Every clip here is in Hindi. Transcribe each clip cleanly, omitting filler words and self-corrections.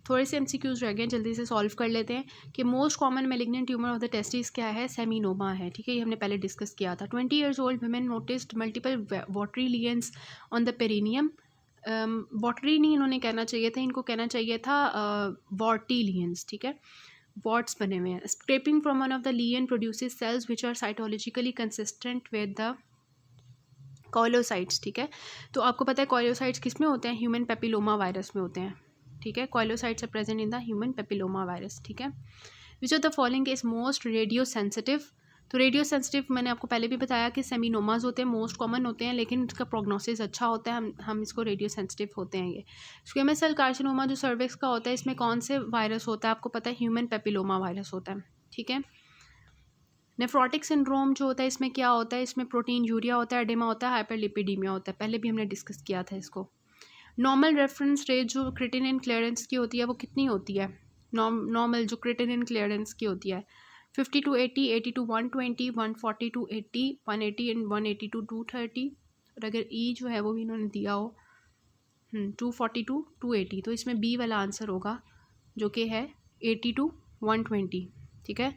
थोड़े से एमसीक्यूज रह गए, जल्दी से सॉल्व कर लेते हैं कि most common malignant tumour of the testis क्या है, सेमिनोमा है, ठीक है, ये हमने पहले डिस्कस किया था। 20 years old women noticed multiple watery lesions on the perineum. Watery नहीं इन्होंने कहना चाहिए था, इनको कहना चाहिए था वॉटी लीजन्स, ठीक है, वॉट्स बने हुए हैं। Scraping from one of the lesion produces cells which are cytologically consistent with the koilocytes, ठीक है। तो आपको पता है कॉलोसाइट्स किस में होते हैं, ह्यूमन पेपिलोमा वायरस में होते हैं, ठीक है। Koilocytes are present in the human papilloma virus, ठीक है। Which of the following is most radio sensitive. तो रेडियो सेंसिटिव मैंने आपको पहले भी बताया कि सेमिनोमाज होते हैं, मोस्ट कॉमन होते हैं, लेकिन इसका प्रोग्नोसिस अच्छा होता है, हम इसको रेडियो सेंसिटिव होते हैं। ये स्क्वेमस सेल कार्सिनोमा जो सर्विक्स का होता है, इसमें कौन से वायरस होता है, आपको पता है ह्यूमन पेपिलोमा वायरस होता है, ठीक है। नेफ्रोटिक सिंड्रोम जो होता है, इसमें क्या होता है, इसमें प्रोटीन यूरिया होता है, एडेमा होता है, हाइपरलिपिडीमिया होता है, पहले भी हमने डिस्कस किया था इसको। नॉर्मल रेफरेंस रेट जो क्रिएटिनिन क्लियरेंस की होती है वो कितनी होती है, नॉर्मल जो क्रिएटिनिन क्लियरेंस की होती है 50 to 80, 80 to 120, 140 to 80, 180 and 180 to 230। और अगर ई जो है वो भी इन्होंने दिया हो 240 to 280, तो इसमें बी वाला आंसर होगा जो कि है 80 to 120, ठीक है।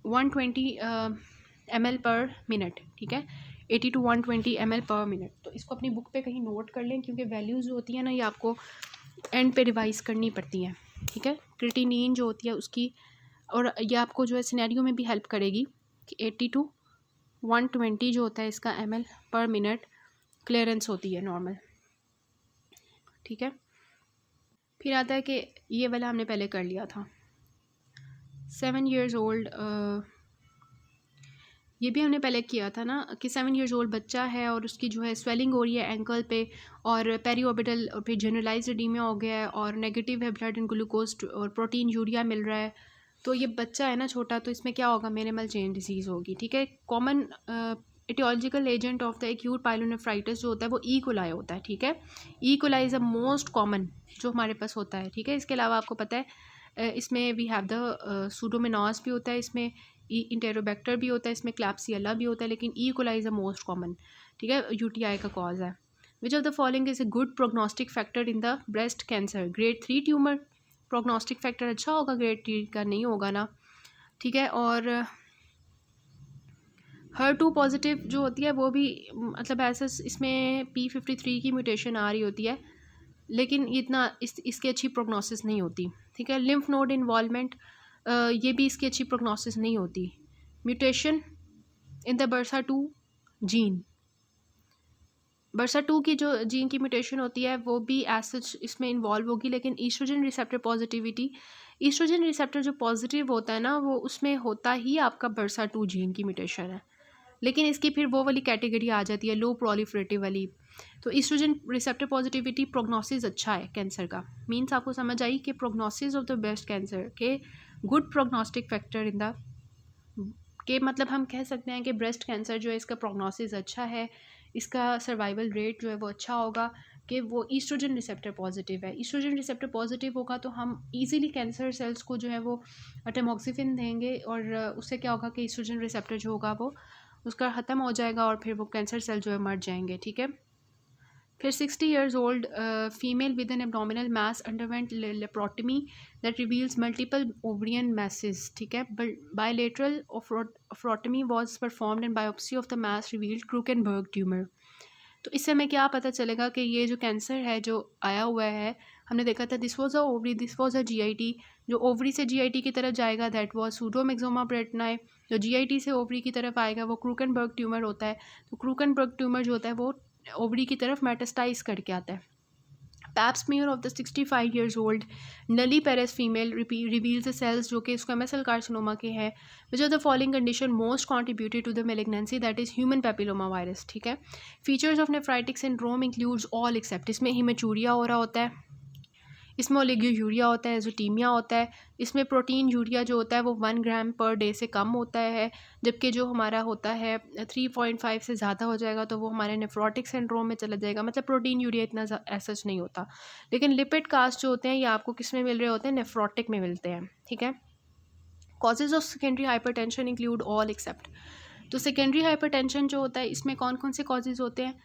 120 ml पर मिनट, ठीक है, 80 to 120 ml पर मिनट। तो इसको अपनी बुक पे कहीं नोट कर लें, क्योंकि वैल्यूज़ जो होती हैं ना ये आपको एंड पे रिवाइज करनी पड़ती हैं, ठीक है। क्रिएटिनिन जो होती है उसकी, और ये आपको जो है सिनेरियो में भी हेल्प करेगी कि 80 to 120 जो होता है इसका ml पर मिनट क्लियरेंस होती है नॉर्मल, ठीक है। फिर आता है कि ये वाला हमने पहले कर लिया था, 7 years ओल्ड, ये भी हमने पहले किया था ना कि 7 years ओल्ड बच्चा है और उसकी जो है स्वेलिंग हो रही है एंकल पे, और पेरीऑर्बिटल और फिर जनरलाइज्ड एडीमिया हो गया है, और नेगेटिव है ब्लड एंड ग्लूकोज और प्रोटीन यूरिया मिल रहा है। तो ये बच्चा है ना छोटा, तो इसमें क्या होगा, मिनिमल चेन डिजीज़ होगी, ठीक है। Common aetiological agent of the acute pyelonephritis जो होता है वो ई कोलाई होता है, ठीक है। E coli is a most common जो हमारे पास होता है, ठीक है। इसके अलावा आपको पता है इसमें वी हैव द सूडोमोनास भी होता है, इसमें इंटेरोबैक्टर भी होता है, इसमें क्लैप्सियला भी होता है, लेकिन E coli is a most common, ठीक है, यूटीआई का कॉज है। Which of the following is a good prognostic factor in the breast cancer, grade 3 tumour, prognostic factor अच्छा होगा, ग्रेड 3 का नहीं होगा ना, ठीक है। और HER2 पॉजिटिव जो होती है वो भी मतलब ऐसा इसमें P53 की म्यूटेशन आ रही होती है, लेकिन इतना इसकी अच्छी प्रोग्नोसिस नहीं होती, ठीक है। लिम्फ नोड इन्वॉल्वमेंट, ये भी इसकी अच्छी प्रोग्नोसिस नहीं होती। Mutation in the BRCA2 gene, BRCA2 की जो जीन की म्यूटेशन होती है वो भी एज सच इसमें इन्वॉल्व होगी, लेकिन oestrogen receptor positivity, oestrogen receptor जो पॉजिटिव होता है ना वो उसमें होता ही आपका BRCA2 जीन की म्यूटेशन है, लेकिन इसकी फिर वो वाली कैटेगरी आ जाती है लो प्रोलिफरेटिव वाली। तो ईस्ट्रोजन रिसेप्टर पॉजिटिविटी प्रोग्नोसिस अच्छा है कैंसर का, मीन्स आपको समझ आई कि prognosis of the breast cancer के good prognostic factor in the के मतलब हम कह सकते हैं कि ब्रेस्ट कैंसर जो है इसका प्रोग्नोसिस अच्छा है, इसका सर्वाइवल रेट जो है वो अच्छा होगा कि वो ईस्ट्रोजन रिसेप्टर पॉजिटिव है। ईस्ट्रोजन रिसेप्टर पॉजिटिव होगा तो हम इजीली कैंसर सेल्स को जो है वो टेमोक्सिफिन देंगे, और उससे क्या होगा कि ईस्ट्रोजन रिसेप्टर जो होगा वो उसका ख़त्म हो जाएगा और फिर वो कैंसर सेल जो है मर जाएंगे, ठीक है। फिर 60 years old female with an abdominal mass underwent laparotomy that reveals multiple ovarian masses, ठीक है। Bilateral oophorectomy was performed and biopsy of the mass revealed Krukenberg tumour. तो इससे हमें क्या पता चलेगा कि ये जो कैंसर है जो आया हुआ है, हमने देखा था this was a ovary, this was a GIT, जो ओवरी से जीआईटी की तरफ जाएगा दैट वॉज सूडोमेक्सोमा ब्रेटनाई, जो जीआईटी से ओवरी की तरफ आएगा वो क्रूकेनबर्ग ट्यूमर होता है। तो क्रूकेनबर्ग ट्यूमर जो होता है वो ओवरी की तरफ मेटास्टाइज करके आता है। Pap smear of the 65 years old nulliparous female reveals the cells जो कि स्क्वेमस सेल कार्सिनोमा के हैं। Which of the following condition most contributed to the malignancy that is human papilloma virus, ठीक है। Features of nephritic syndrome includes all except, इसमें हिमेचूरिया हो रहा होता है, इसमें ओलिगोयूरिया होता है, एजोटीमिया होता है, इसमें प्रोटीन यूरिया जो होता है वो 1 ग्राम पर डे से कम होता है, जबकि जो हमारा होता है 3.5 से ज़्यादा हो जाएगा तो वो हमारे नेफ्रोटिक सिंड्रोम में चला जाएगा, मतलब प्रोटीन यूरिया इतना ऐसा नहीं होता। लेकिन लिपिड कास्ट जो होते हैं ये आपको किस में मिल रहे होते हैं, नेफ्रोटिक में मिलते हैं, ठीक है। Causes of secondary hypertension include all except, तो सेकेंडरी हाइपरटेंशन जो होता है इसमें कौन कौन से कॉजेज़ होते हैं,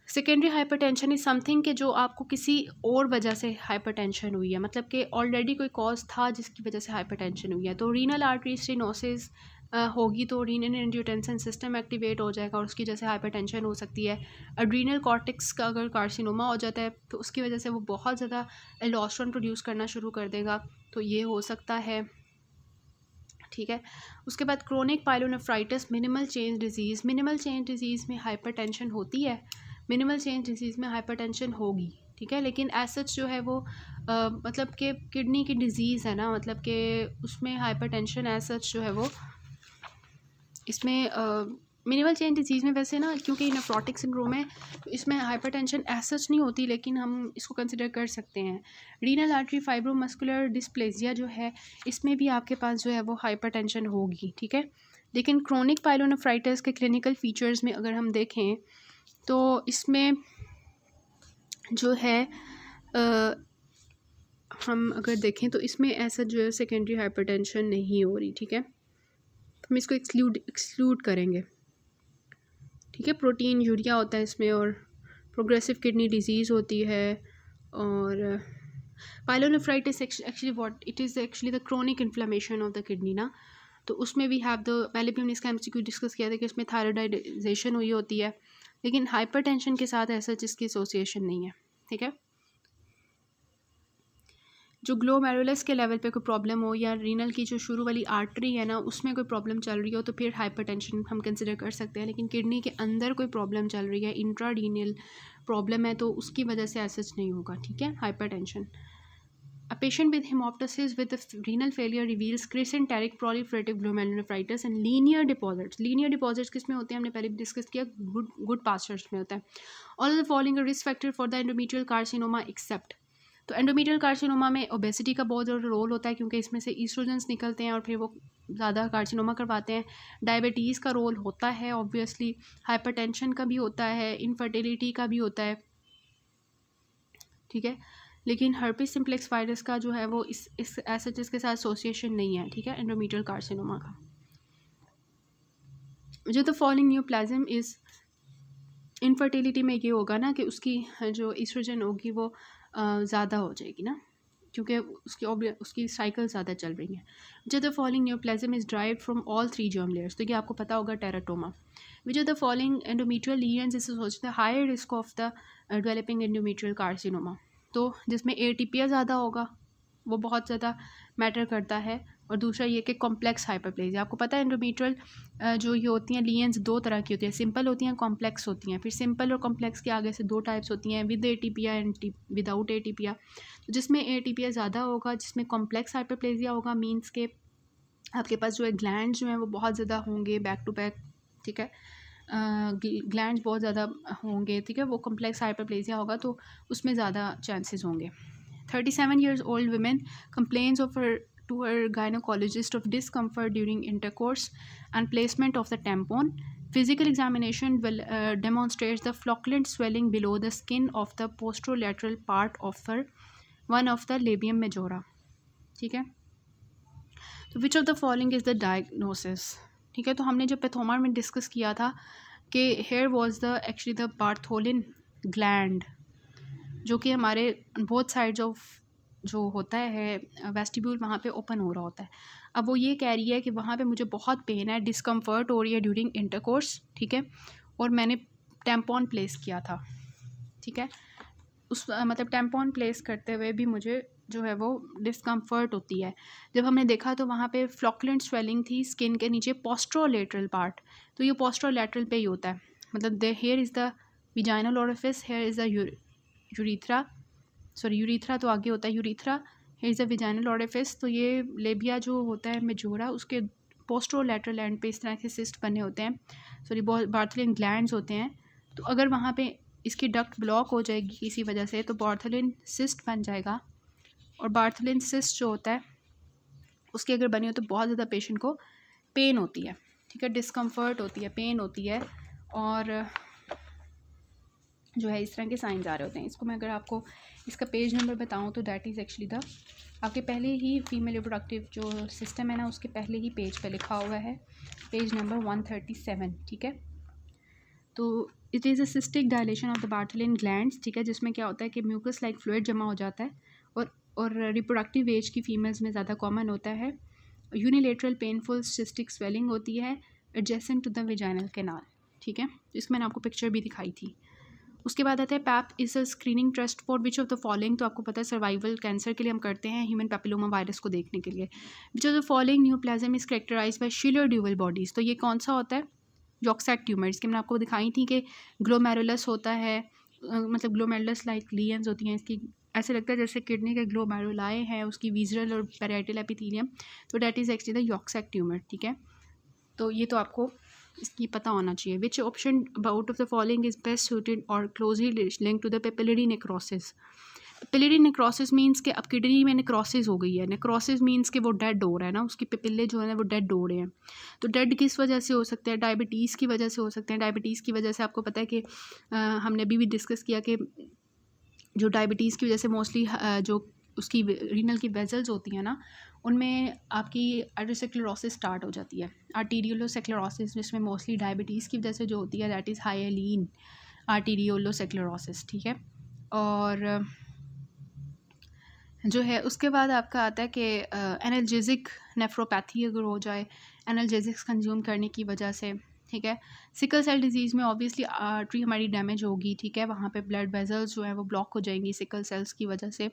सेकेंडरी हाइपरटेंशन इज़ समथिंग कि जो आपको किसी और वजह से हाइपरटेंशन हुई है, मतलब कि ऑलरेडी कोई कॉज था जिसकी वजह से हाइपरटेंशन हुई है। तो रीनल आर्टरी स्टेनोसिस होगी तो रीनल एंजियोटेंसिन सिस्टम एक्टिवेट हो जाएगा और उसकी वजह से हाइपरटेंशन हो सकती है। एड्रीनल कॉर्टेक्स का अगर कार्सिनोमा हो जाता है तो उसकी वजह से वो बहुत ज़्यादा एल्डोस्टेरोन प्रोड्यूस करना शुरू कर देगा, तो ये हो सकता है। ठीक है, उसके बाद chronic pyelonephritis minimal change disease. Minimal change disease में हाइपरटेंशन होती है, मिनिमल चेंज डिजीज़ में हाइपरटेंशन होगी। ठीक है, लेकिन एज सच जो है वो मतलब कि किडनी की डिज़ीज़ है ना, मतलब कि उसमें हाइपरटेंशन एज सच जो है वो इसमें मिनिमल चेंज डिजीज़ में वैसे ना, क्योंकि नेफ्रोटिक सिंड्रोम है तो इसमें हाइपरटेंशन एज सच नहीं होती, लेकिन हम इसको कंसिडर कर सकते हैं। रीनल आर्टरी फाइब्रोमस्कुलर डिस्प्लेसिया जो है इसमें भी आपके पास जो है वो हाइपरटेंशन होगी। ठीक है, लेकिन क्रोनिक पायलोनेफ्राइटिस के क्लिनिकल फीचर्स में अगर हम देखें तो इसमें जो है हम अगर देखें तो इसमें ऐसा जो है सेकेंडरी हाइपरटेंशन नहीं हो रही। ठीक है, हम इसको एक्सक्लूड करेंगे। ठीक है, प्रोटीन यूरिया होता है इसमें और प्रोग्रेसिव किडनी डिजीज़ होती है। और pyelonephritis actually what it is actually the chronic inflammation of the kidney ना, तो उसमें भी हैव द, पहले भी हमने इसका एमसीक्यू डिस्कस किया था कि इसमें थायराइडाइजेशन हुई होती है, लेकिन हाइपरटेंशन के साथ ऐसा जिसकी एसोसिएशन नहीं है। ठीक है, जो ग्लोमेरुलस के लेवल पे कोई प्रॉब्लम हो या रीनल की जो शुरू वाली आर्टरी है ना उसमें कोई प्रॉब्लम चल रही हो तो फिर हाइपरटेंशन हम कंसिडर कर सकते हैं। लेकिन किडनी के अंदर कोई प्रॉब्लम चल रही है, इंट्राडीनल प्रॉब्लम है, तो उसकी वजह से ऐसा नहीं होगा। ठीक है, hypertension. A patient with hemoptysis with the renal failure reveals crysenteric proliferative glomerulonephritis and linear deposits. Linear deposits किस में होते हैं हमने पहले भी डिस्कस किया, गुड पास्चर्स में होता है। All of the following are risk factor for the endometrial carcinoma except, तो एंडोमेट्रियल कार्सिनोमा में ओबेसिटी का बहुत ज़्यादा रोल होता है क्योंकि इसमें से ईस्ट्रोजेंस निकलते हैं और फिर वो ज़्यादा कार्सिनोमा करवाते हैं। डायबिटीज़ का रोल होता है ऑब्वियसली, हाइपरटेंशन का भी होता है, इनफर्टिलिटी का भी होता है। ठीक है, लेकिन हर्पिस सिम्प्लेक्स वायरस का जो है वो इस एसएचएस के साथ एसोसिएशन नहीं है। ठीक है, एंडोमेट्रियल कार्सिनोमा का। जो the following neoplasm is, infertility में ये होगा ना कि उसकी जो ईस्ट्रोजन होगी वो ज़्यादा हो जाएगी ना, क्योंकि उसकी साइकिल ज़्यादा चल रही है। जो the following neoplasm is derived from all 3 germ layers, तो ये आपको पता होगा teratoma. Which are the following endometrial lesions is the higher risk of the developing endometrial carcinoma, तो जिसमें एटीपिया ज़्यादा होगा वो बहुत ज़्यादा मैटर करता है। और दूसरा ये कि कॉम्प्लेक्स हाइपरप्लेजिया, आपको पता है एंडोमेट्रियल जो ये होती हैं लीजन्स दो तरह की होती हैं, सिंपल होती हैं, कॉम्प्लेक्स होती हैं। फिर सिंपल और कॉम्प्लेक्स के आगे से दो टाइप्स होती हैं, विद एटीपिया एंड विदाउट एटीपिया। तो जिसमें एटीपिया ज़्यादा होगा, जिसमें कॉम्प्लेक्स हाइपरप्लेजिया होगा, मीन्स के आपके पास जो है ग्लैंड्स जो हैं वो बहुत ज़्यादा होंगे बैक टू बैक। ठीक है, ग्लैंड्स बहुत ज़्यादा होंगे। ठीक है, वो कॉम्प्लेक्स हाइपरप्लेजिया होगा तो उसमें ज़्यादा चांसेस होंगे। 37 years old women complains to her gynecologist of discomfort during intercourse and placement of the tampon. Physical examination will demonstrates the flocculent swelling below the skin of the posterolateral part of one of the labium majora. ठीक है, तो विच of the following is the diagnosis. ठीक है, तो हमने जब पैथोमा में डिस्कस किया था कि here was the actually the Bartholin gland, जो कि हमारे बोथ साइड्स ऑफ जो होता है वेस्टिब्यूल वहाँ पे ओपन हो रहा होता है। अब वो ये कह रही है कि वहाँ पे मुझे बहुत पेन है, डिस्कम्फर्ट हो रही है ड्यूरिंग इंटरकोर्स। ठीक है, और मैंने टैम्पॉन प्लेस किया था। ठीक है, उस मतलब टैम्पॉन प्लेस करते हुए भी मुझे जो है वो डिस्कम्फर्ट होती है। जब हमने देखा तो वहाँ पे फ्लॉकुलेंट स्वेलिंग थी स्किन के नीचे पोस्ट्रोलेटरल पार्ट, तो ये पोस्ट्रोलेटरल पे ही होता है, मतलब the here is the vaginal orifice, here is the urethra, sorry urethra तो आगे होता है, urethra, here is the vaginal orifice. तो ये लेबिया जो होता है मेजोरा, उसके पोस्ट्रोलेटरल एंड पे इस तरह के सिस्ट बने होते हैं, सॉरी बार्थोलिन ग्लैंड्स होते हैं। तो अगर वहाँ पे इसकी डक्ट ब्लॉक हो जाएगी किसी वजह से तो बार्थोलिन सिस्ट बन जाएगा, और बार्थोलिन सिस्ट जो होता है उसकी अगर बनी हो तो बहुत ज़्यादा पेशेंट को पेन होती है। ठीक है, डिस्कम्फर्ट होती है, पेन होती है, और जो है इस तरह के साइंस आ रहे होते हैं। इसको मैं अगर आपको इसका पेज नंबर बताऊं तो दैट इज़ एक्चुअली द, आपके पहले ही फीमेल रिप्रोडक्टिव जो सिस्टम है ना उसके पहले ही पेज पे लिखा हुआ है, पेज नंबर 137। ठीक है, तो it is a cystic dilation of the Bartholin glands, ठीक है, जिसमें क्या होता है कि म्यूकस लाइक फ्लूइड जमा हो जाता है और रिप्रोडक्टिव एज की फीमेल्स में ज़्यादा कॉमन होता है। यूनिलेटरल पेनफुल सिस्टिक स्वेलिंग होती है adjacent to the vaginal canal, ठीक है, इसमें मैंने आपको पिक्चर भी दिखाई थी। उसके बाद आता है Pap is a screening test for which of the following, तो आपको पता है सर्वाइवल कैंसर के लिए हम करते हैं ह्यूमन पेपिलोमा वायरस को देखने के लिए। Which of the following neoplasm is characterised by Schiller Duval bodies, तो ये कौन सा होता है? यॉक्सैक ट्यूमर, इसकी मैंने आपको दिखाई थी कि ग्लोमेरुलस होता है, मतलब ग्लोमेरुलस लाइक लीयंस होती हैं इसकी, ऐसे लगता है जैसे किडनी के ग्लोमेरुलाए हैं उसकी विजरल और पैराइटल एपिथेलियम, तो that is actually the yolk sac tumour, ठीक है। तो ये तो आपको इसकी पता होना चाहिए। Which option out of the following is best suited और closely link to the papillary necrosis. Papillary necrosis means कि अब किडनी में नेक्रोसिस हो गई है, नेक्रोसिस मीन्स कि वो डेड हो रहा है ना, उसकी पेपिले जो है वो डेड हो रहे हैं। तो डेड किस वजह से हो सकते हैं? डायबिटीज़ की वजह से हो सकते हैं। डायबिटीज़ की वजह से आपको पता है कि हमने अभी भी डिस्कस किया कि जो डायबिटीज़ की वजह से मोस्टली जो उसकी रीनल की वेजल्स होती हैं ना, उनमें आपकी आर्टेरियोस्क्लेरोसिस स्टार्ट हो जाती है। आर्टेरियोस्क्लेरोसिस जिसमें मोस्टली डायबिटीज़ की वजह से जो होती है दैट इज़ हाइलीन आर्टेरियोस्क्लेरोसिस, ठीक है। और जो है उसके बाद आपका आता है कि एनाल्जेसिक नेफ्रोपैथी अगर हो जाए एनाल्जेसिक्स कंज्यूम करने की वजह से, ठीक है। सिकल सेल डिजीज़ में ऑब्वियसली आर्टरी हमारी डैमेज होगी, ठीक है, वहाँ पे ब्लड वेजल्स जो है वो ब्लॉक हो जाएंगी सिकल सेल्स की वजह से,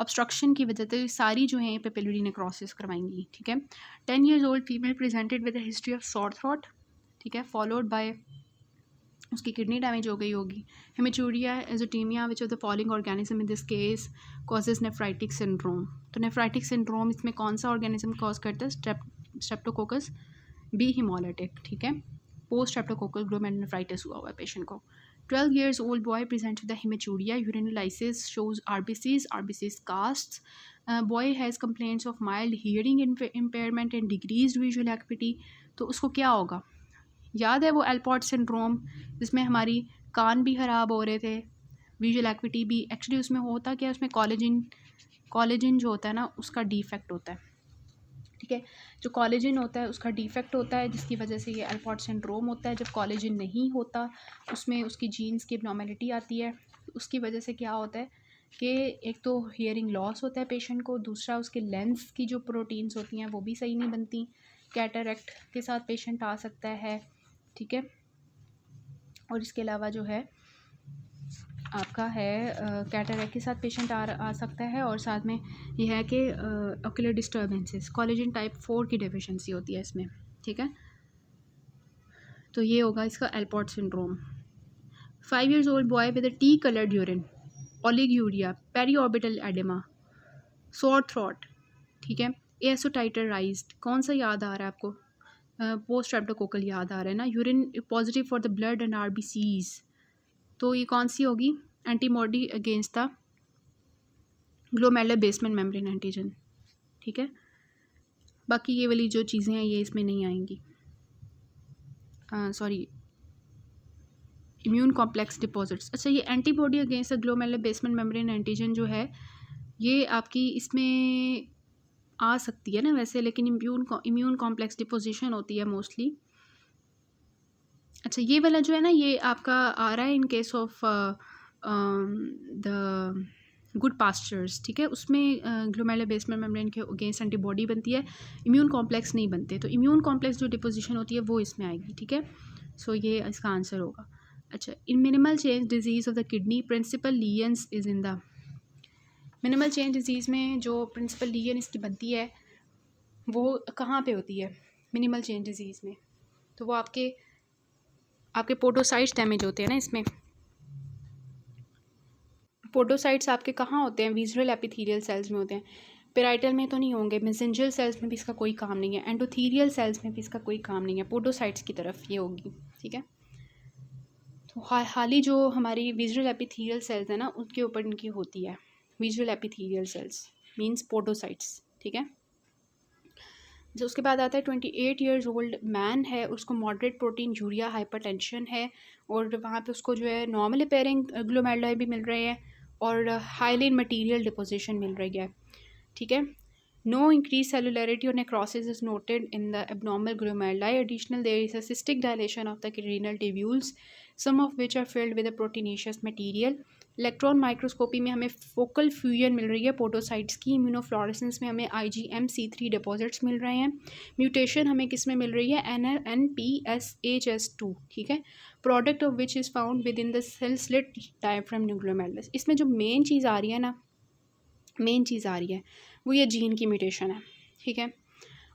ऑब्स्ट्रक्शन की वजह से, सारी जो हैं पेपिलरी नेक्रोसिस करवाएंगी, ठीक है। 10 years old female presented with a history of sore throat, ठीक है, फॉलोड बाय उसकी किडनी डैमेज हो गई होगी। Haematuria azotaemia which of the following organism in this case causes nephritic syndrome, तो नेफ्राइटिक सिंड्रोम इसमें कौन सा ऑर्गेनिज्म कॉज करता है? स्ट्रेप्टोकोकस बी हिमोलिटिक, ठीक है, पोस्ट स्ट्रेप्टोकोकल ग्लोमेरुलोनेफ्राइटिस हुआ हुआ है पेशेंट को। 12 years old boy presents with the hematuria, urinalysis shows RBCs casts. Boy has complaints of mild hearing impairment and decreased visual acuity, तो उसको क्या होगा? याद है वो एलपॉट सिंड्रोम जिसमें हमारी कान भी ख़राब हो रहे थे, विजुअल एक्विटी भी, एक्चुअली उसमें होता क्या है, उसमें कॉलेजिन जो होता है ना उसका डिफेक्ट होता है, ठीक है। जो कॉलेजिन होता है उसका डिफेक्ट होता है जिसकी वजह से ये एलपॉट सिंड्रोम होता है। जब कॉलेजिन नहीं होता उसमें उसकी जीन्स की एब्नॉर्मेलिटी आती है, उसकी वजह से क्या होता है कि एक तो हियरिंग लॉस होता है पेशेंट को, दूसरा उसके लेंस की जो प्रोटीन्स होती हैं वो भी सही नहीं बनती, कैटरेक्ट के साथ पेशेंट आ सकता है, ठीक है। और इसके अलावा जो है आपका है कैटरेक्ट के साथ पेशेंट आ सकता है, और साथ में ये है कि ऑक्यूलर डिस्टर्बेंसेस, कोलेजन टाइप 4 की डेफिशिएंसी होती है इसमें, ठीक है। तो ये होगा इसका Alport syndrome. 5 years old boy with a tea coloured urine, oliguria, periorbital oedema, sore throat, ठीक है, एसोटाइटराइज्ड, कौन सा याद आ रहा है आपको? पोस्ट स्ट्रेप्टोकोकल याद आ रहा है ना, urine positive for the blood and RBCs, तो ये कौन सी होगी? Antibody against the glomerular basement membrane antigen, ठीक है। बाकी ये वाली जो चीज़ें हैं ये इसमें नहीं आएंगी, सॉरी, इम्यून कॉम्प्लेक्स डिपॉजिट्स। अच्छा, ये antibody against the glomerular basement membrane antigen जो है ये आपकी इसमें आ सकती है ना वैसे, लेकिन इम्यून कॉम्प्लेक्स डिपोजिशन होती है मोस्टली। अच्छा, ये वाला जो है ना ये आपका आ रहा है in case of the good pastures, ठीक है, उसमें ग्लोमेरुलर बेसमेंट मेम्ब्रेन के अगेंस्ट एंटीबॉडी बनती है, इम्यून कॉम्प्लेक्स नहीं बनते, तो इम्यून कॉम्प्लेक्स जो डिपोजिशन होती है वो इसमें आएगी, ठीक है। सो ये इसका आंसर होगा। अच्छा, in minimal change disease of the kidney principal लीयंस is in the, minimal change disease में जो प्रिंसिपल लीयन इसकी बनती है वो कहाँ पे होती है मिनिमल चेंज डिजीज़ में? तो वो आपके पोडोसाइट्स डैमेज होते हैं ना इसमें। पोडोसाइट्स आपके कहाँ होते हैं? विज़ुअल एपिथेलियल सेल्स में होते हैं, पेराइटल में तो नहीं होंगे, मेसेंजर सेल्स में भी इसका कोई काम नहीं है, एंडोथेलियल सेल्स में भी इसका कोई काम नहीं है, पोडोसाइट्स की तरफ ये होगी, ठीक है। तो हाल ही जो हमारी विज़ुअल एपिथेलियल सेल्स है ना उनके ऊपर इनकी होती है, visual epithelial cells means podocytes, ठीक है। जो उसके बाद आता है 28 years ओल्ड मैन है, उसको मॉडरेट प्रोटीन यूरिया हाइपरटेंशन है, और वहाँ पे उसको जो है नॉर्मल पेयरिंग ग्लोमेरुलाई भी मिल रहे हैं और हाइलिन मटेरियल डिपोजिशन मिल रही है, ठीक है। नो इंक्रीज सेलुलरिटी और necrosis is noted in the abnormal glomeruli, additional there is a cystic dilation of the renal tubules, some of which are filled with a proteinaceous material. Electron microscopy में हमें फोकल फ्यूजन मिल रही है पोडोसाइट्स की। इम्यूनोफ्लोरेसेंस में हमें IgM-C3 डिपॉजिट्स मिल रहे हैं। म्यूटेशन हमें किस में मिल रही है, NPSHS2, ठीक है, product of which is found within the cell slit diaphragm न्यूक्लियोमेटल्स। इसमें जो मेन चीज़ आ रही है ना, मेन चीज़ आ रही है वो ये जीन की म्यूटेशन है, ठीक है,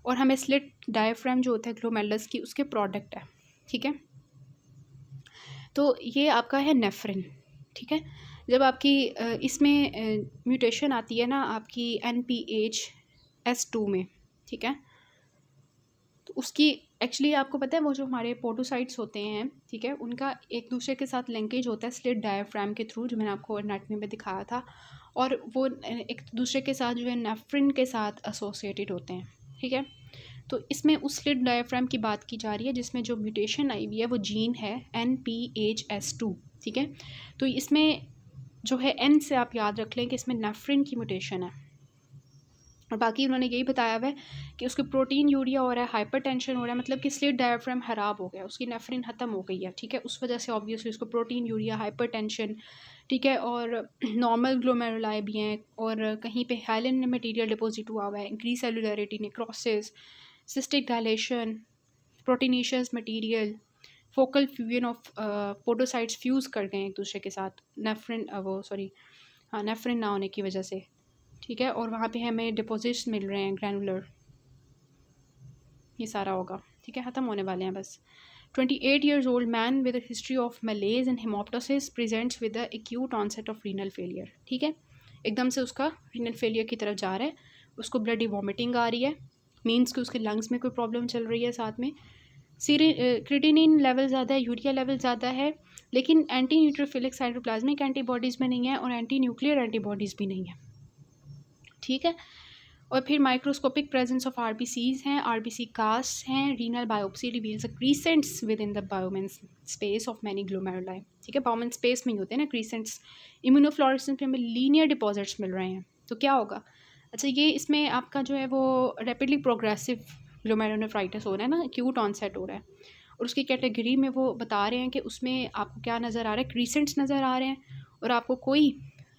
और हमें स्लिट डायफ्राम जो होता है ग्लोमेरुलस की उसके प्रोडक्ट है, ठीक है। तो ये आपका है नेफ्रिन, ठीक है। जब आपकी इसमें म्यूटेशन आती है ना आपकी NPHS2 में, ठीक है, तो उसकी एक्चुअली आपको पता है वो जो हमारे पोडोसाइट्स होते हैं, ठीक है, उनका एक दूसरे के साथ लिंकेज होता है स्लिट डायफ्राम के थ्रू, जो मैंने आपको एनाटॉमी में दिखाया था, और वो एक दूसरे के साथ जो है नेफ्रिन के साथ एसोसिएटेड होते हैं, ठीक है। तो इसमें उस स्लिट डायफ्राम की बात की जा रही है जिसमें जो म्यूटेशन आई हुई है वो जीन है NPHS2, ठीक है। तो इसमें जो है N से आप याद रख लें कि इसमें नेफ्रिन की म्यूटेशन है, और बाकी उन्होंने यही बताया हुआ है कि उसके प्रोटीन यूरिया हो रहा है, हाइपरटेंशन हो रहा है, मतलब कि स्लिट डायफ्राम ख़राब हो गया, उसकी नेफ्रिन ख़त्म हो गई है, ठीक है, उस वजह से ऑब्वियसली उसको प्रोटीन यूरिया, हाइपरटेंशन, ठीक है, और नॉर्मल ग्लोमेरुलाई भी हैं, और कहीं पे हाइलन मटेरियल डिपॉजिट हुआ हुआ है, increase cellularity, necrosis, cystic dilation, proteinaceous material, focal fusion of podocytes fuse कर गए एक दूसरे के साथ नेफ्रिन ना होने की वजह से, ठीक है, और वहाँ पे हमें डिपॉजिट्स मिल रहे हैं ग्रैनुलर, ये सारा होगा, ठीक है, ख़त्म होने वाले हैं बस। 28 years old man with a history of malaise and hemoptysis presents with the acute onset of renal failure, ठीक है, एकदम से उसका रीनल फेलियर की तरफ जा रहा है, उसको ब्लडी वॉमिटिंग आ रही है, मीन्स कि उसके लंग्स में कोई प्रॉब्लम चल रही है, साथ में क्रिएटिनिन लेवल ज़्यादा है, यूरिया लेवल ज़्यादा है, लेकिन एंटी न्यूट्रोफिलिक साइटोप्लाज्मिक एंटीबॉडीज़ में नहीं है और एंटी न्यूक्लियर एंटीबॉडीज़ भी नहीं है, ठीक है। और फिर माइक्रोस्कोपिक प्रेजेंस ऑफ RBCs हैं, RBC कास्ट हैं, renal biopsy reveals a crescents within the Bowman space of many glomeruli, ठीक है, बायोमेन स्पेस में ही होते हैं ना क्रीसेंट्स। इम्यूनोफ्लोरेसेंस में हमें लीनियर डिपॉजिट्स मिल रहे हैं, तो क्या होगा, अच्छा ये इसमें आपका जो है वो रैपिडली प्रोग्रेसिव ग्लोमेरुलोनेफ्राइटिस हो रहा है ना, एक्यूट ऑनसेट हो रहा है, और उसकी कैटेगरी में वो बता रहे हैं कि उसमें आपको क्या नज़र आ रहा है, क्रीसेंट्स नज़र आ रहे हैं और आपको कोई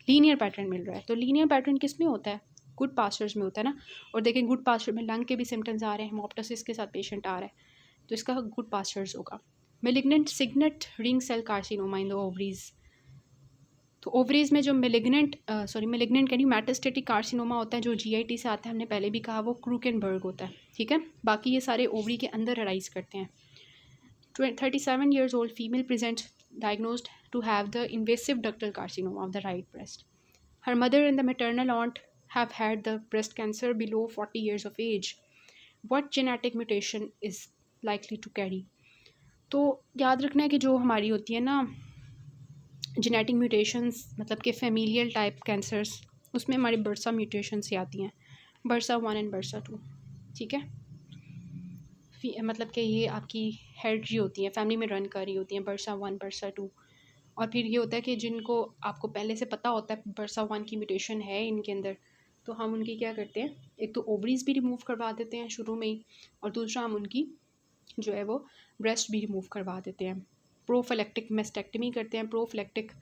लीनियर पैटर्न मिल रहा है। तो लीनियर पैटर्न किस में होता है, गुड पास्चर्स में होता है ना, और देखें गुड पास्चर में लंग के भी सिम्टम्स आ रहे हैं, हेमोप्टासिस के साथ पेशेंट आ रहा है, तो इसका गुड पास्चर्स होगा। Malignant signet ring cell carcinoma in the ovaries, तो ओवरीज में जो मेलिग्नेंट कह रही मेटास्टेटिक कार्सिनोमा होता है जो GIT से आता है, हमने पहले भी कहा वो क्रूकेनबर्ग होता है, ठीक है, बाकी ये सारे ओवरी के अंदर अराइज करते हैं। 37 years old female presents diagnosed to have the invasive ductal carcinoma of the right breast. Her mother and the maternal aunt have had the breast cancer below 40 years of age. What genetic mutation is likely to carry? तो याद रखना है कि जो हमारी होती है ना जेनेटिक म्यूटेशंस, मतलब कि फैमिलियल टाइप कैंसर्स, उसमें हमारी बर्सा म्यूटेशंस ही आती हैं, बर्सा 1 एंड बर्सा 2, ठीक है, मतलब कि ये आपकी हेरिडिटरी होती हैं, फैमिली में रन कर रही होती हैं, बर्सा 1 बर्सा 2। और फिर ये होता है कि जिनको आपको पहले से पता होता है बर्सा 1 की म्यूटेशन है इनके अंदर, तो हम उनकी क्या करते हैं, एक तो ओवरीज भी रिमूव करवा देते हैं शुरू में ही, और दूसरा हम उनकी जो है वो ब्रेस्ट भी रिमूव करवा देते हैं, प्रोफिलेक्टिक मेस्टेक्टमी करते हैं, प्रोफिलेक्टिक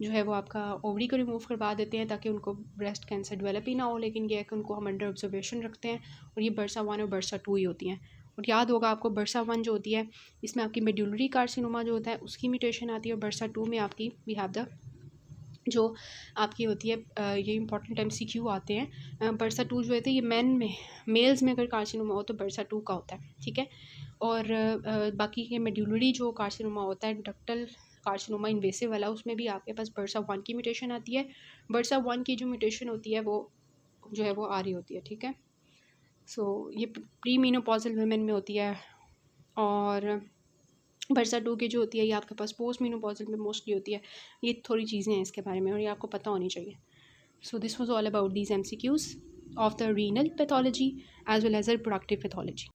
जो है वो आपका ओवरी को रिमूव करवा देते हैं ताकि उनको ब्रेस्ट कैंसर डेवलप ही ना हो, लेकिन ये है कि उनको हम अंडर ऑब्जर्वेशन रखते हैं, और ये बर्सा 1 और बर्सा 2 ही होती हैं। और याद होगा आपको बर्सा 1 जो होती है इसमें आपकी मेड्यूलरी कार्सिनोमा जो होता है उसकी म्यूटेशन आती है, और बर्सा 2 में आपकी वी हैव द जो आपकी होती है ये इंपॉर्टेंट MCQ आते हैं, बर्सा 2 जो होता है ये मेल्स में अगर कार्सिनोमा हो तो बर्सा 2 का होता है, ठीक है। और बाकी ये मेड्यूलरी जो कार्सिनोमा होता है डक्टल कार्सिनोमा इन्वेसिव वाला, उसमें भी आपके पास बर्सा 1 की म्यूटेशन आती है, बर्सा 1 की जो म्यूटेशन होती है वो जो है वो आ रही होती है, ठीक है। सो ये प्री मीनोपॉजल वुमेन में होती है, और बर्सा 2 की जो होती है ये आपके पास पोस्ट मीनोपॉजल में मोस्टली होती है। ये थोड़ी चीज़ें हैं इसके बारे में और ये आपको पता होनी चाहिए। So this was all about these MCQs of the renal pathology as well as reproductive pathology.